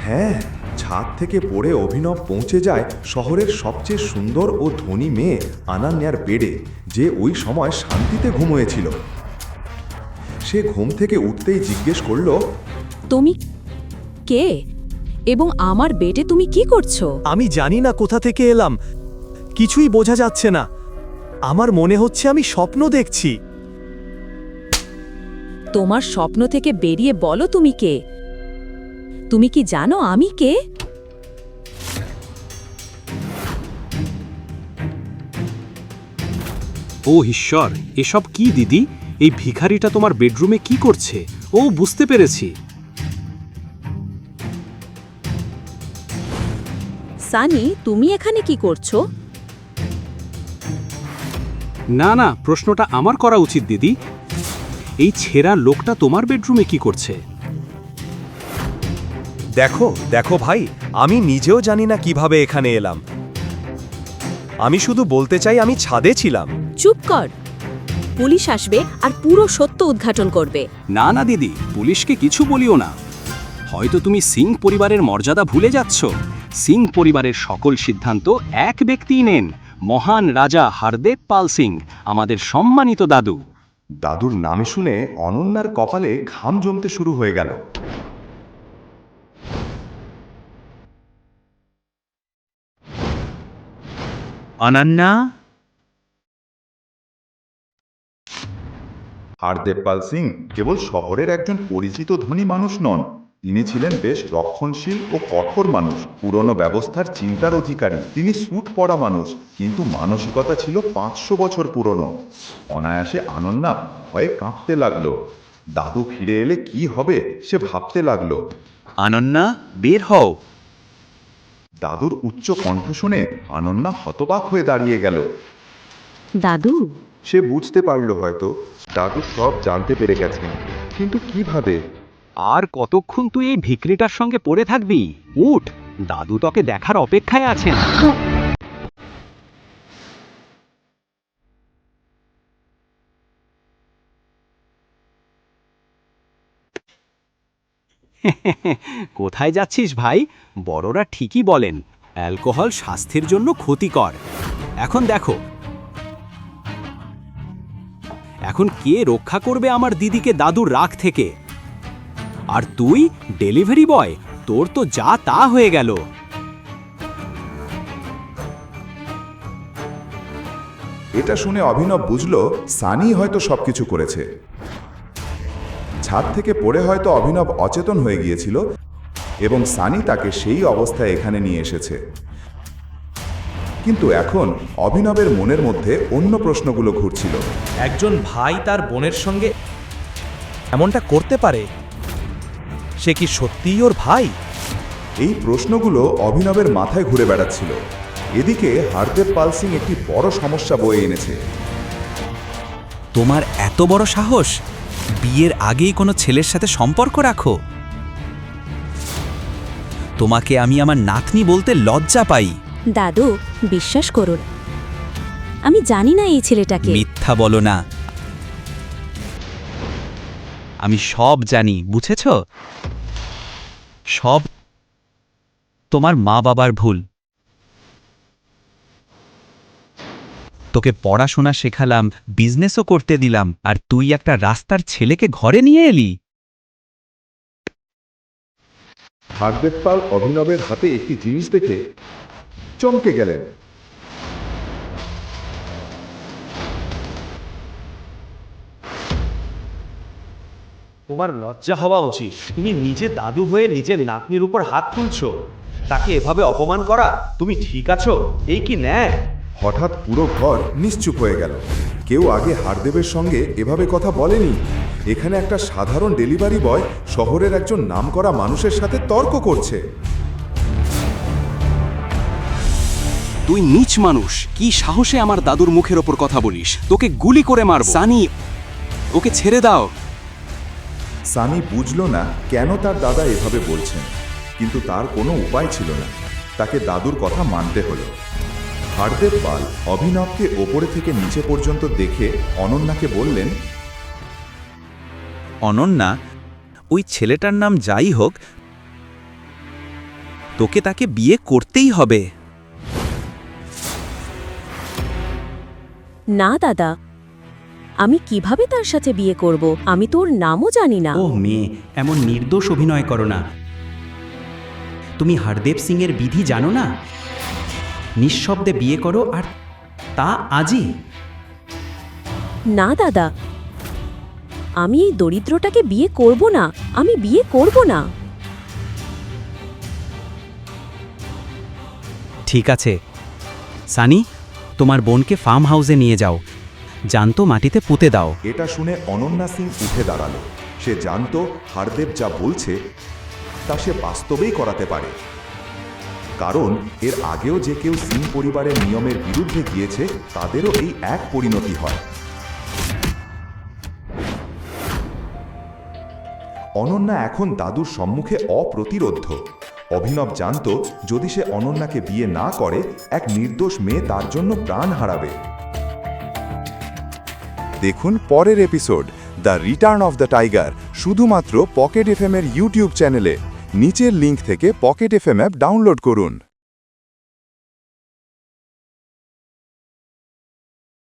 হ্যাঁ, ছাদ থেকে পড়ে অভিনব পৌঁছে যায় শহরের সবচেয়ে সুন্দর ও ধনী মেয়ে আনান্যার বেডে, যে ওই সময় শান্তিতে ঘুমোয়েছিল। সে ঘুম থেকে উঠতেই জিজ্ঞেস করল, তুমি কে এবং আমার বেডে তুমি কি করছো? আমি জানি না কোথা থেকে এলাম, কিছুই বোঝা যাচ্ছে না। আমার মনে হচ্ছে আমি স্বপ্ন দেখছি। তোমার স্বপ্ন থেকে বেরিয়ে বলো তুমি কে। তুমি কি জানো আমি কে? ও ঈশ্বর, এসব কি দিদি? এই ভিখারিটা তোমার বেডরুমে কি করছে? ও, বুঝতে পেরেছি। সানি, তুমি এখানে কি করছো? না না, প্রশ্নটা আমার করা উচিত দিদি। এই ছেঁড়া লোকটা তোমার বেডরুমে কি করছে? দেখো দেখো ভাই, আমি নিজেও জানি না কিভাবে এখানে এলাম। আমি শুধু বলতে চাই আমি ছাদে ছিলাম। চুপ কর। পুলিশ আসবে আর পুরো সত্য উদ্ঘাটন করবে। না না দিদি, পুলিশকে কিছু বলিও না। হয়তো তুমি সিং পরিবারের মর্যাদা ভুলে যাচ্ছ। সিং পরিবারের সকল সিদ্ধান্ত এক ব্যক্তিই নেন, মহান রাজা হারদেব পাল সিং, আমাদের সম্মানিত দাদু। দাদুর নাম শুনে অনন্যার কপালে ঘাম জমতে শুরু হয়ে গেল। অনন্যা, হারদেব পাল সিং কেবল শহরের একজন পরিচিত ধনী মানুষ নন, তিনি ছিলেন বেশ রক্ষণশীল ও কঠোর মানুষ, পুরনো ব্যবস্থার চিন্তার অধিকারী। তিনি স্যুট পরা মানুষ, কিন্তু মানসিকতা ছিল 500 বছর পুরনো। অনায়াসে আনন্যা ভয়ে কাঁপতে লাগলো। দাদু ফিরে এলে কি হবে সে ভাবতে লাগলো। অনন্যা, বের হও। দাদুর উচ্চ কণ্ঠ শুনে আনন্যা হতবাক হয়ে দাঁড়িয়ে গেল। দাদু? সে বুঝতে পারল হয়তো দাদু সব জানতে পেরে গেছেন, কিন্তু কিভাবে? আর কতক্ষণ তুই এই ভিখারিটার সঙ্গে পড়ে থাকবি? উঠ, দাদু তোকে দেখার অপেক্ষায় আছেন। কোথায় যাচ্ছিস ভাই? বড়রা ঠিকই বলেন, অ্যালকোহল স্বাস্থ্যের জন্য ক্ষতিকর। এখন দেখো, এখন কে রক্ষা করবে আমার দিদিকে দাদুর রাগ থেকে? আর তুই ডেলিভারি বয়, তোর তো যা তা হয়ে গেল। এটা শুনে অভিনব বুঝল সানি হয়তো সবকিছু করেছে। ছাদ থেকে পড়ে হয়তো অভিনব অচেতন হয়ে গিয়েছিল এবং সানি তাকে সেই অবস্থায় এখানে নিয়ে এসেছে। কিন্তু এখন অভিনবের মনের মধ্যে অন্য প্রশ্নগুলো ঘুরছিল। একজন ভাই তার বোনের সঙ্গে এমনটা করতে পারে? সে কি সত্যিই ওর ভাই? এই প্রশ্নগুলো অভিনবের মাথায় ঘুরে বেড়াচ্ছিল। এদিকে হারদেব পাল সিং একটি বড় সমস্যা বয়ে এনেছে। তোমার এত বড় সাহস, বিয়ের আগেই কোনো ছেলের সাথে সম্পর্ক রাখো? তোমাকে আমি আমার নাতনি বলতে লজ্জা পাই। দাদু, বিশ্বাস করুন, আমি জানি না এই ছেলেটাকে। মিথ্যা বলো না। আমি সব জানি, বুঝেছ? সব তোমার মা বাবার ভুল। তোকে পড়াশোনা শেখালাম, বিজনেসও করতে দিলাম, আর তুই একটা রাস্তার ছেলেকে ঘরে নিয়ে এলি। হারদেব পাল অভিনবের হাতে একটি জিনিস দেখে চমকে গেলেন। তোমার লজ্জা হওয়া উচিত। তুমি নিজে দাদু হয়ে নিজের নাতনির উপর হাত তুলছো। তাকে এভাবে অপমান করা, তুমি ঠিক আছো? এই কি ন্যায়? হঠাৎ পুরো ঘর নিশ্চুপ হয়ে গেল। কেউ আগে হারদেবের সঙ্গে এভাবে কথা বলেনি। এখানে একটা সাধারণ ডেলিভারি বয় শহরের একজন নামকরা মানুষের সাথে তর্ক করছে। তুই নীচ মানুষ, কি সাহসে আমার দাদুর মুখের ওপর কথা বলিস? তোকে গুলি করে মারব। সানি, ওকে ছেড়ে দাও। সানি বুঝল না কেন তার দাদা এভাবে বলছেন, কিন্তু তার কোনো উপায় ছিল না। তাকে দাদুর কথা মানতে হলো। হারদেব পাল অভিনবকে ওপরে থেকে নিচে পর্যন্ত দেখে অনন্যাকে বললেন, অনন্যা, ওই ছেলেটার নাম যাই হোক, তোকে তাকে বিয়ে করতেই হবে। না দাদা, আমি কিভাবে তার সাথে বিয়ে করব? আমি তো ওর নামও জানি না। ও মেয়ে, এমন নির্দোষ অভিনয় করো না। তুমি হরদেব সিংয়ের বিধি জানো না? নিঃশব্দে বিয়ে করো, আর তা আজই। না দাদা, আমি এই দরিদ্রটাকে বিয়ে করব না। আমি বিয়ে করব না। ঠিক আছে সানি, তোমার বোনকে ফার্ম হাউসে নিয়ে যাও, জানতো মাটিতে পুঁতে দাও। এটা শুনে অনন্যা সিং উঠে দাঁড়ালো। সে জানতো হারদেব যা বলছে তা সে বাস্তবেই করাতে পারে, কারণ এর আগেও যে কেউ সিং পরিবারের নিয়মের বিরুদ্ধে গিয়েছে তাদেরও এই এক পরিণতি হয়। অনন্যা এখন দাদুর সম্মুখে অপ্রতিরোধ্য। অভিনব জানতো যদি সে অনন্যাকে বিয়ে না করে এক নির্দোষ মেয়ে তার জন্য প্রাণ হারাবে। দেখুন পরের episode the return of the tiger শুধুমাত্র পকেট এফএম এর ইউটিউব চ্যানেলে। নিচের লিংক থেকে পকেট এফএম অ্যাপ ডাউনলোড করুন।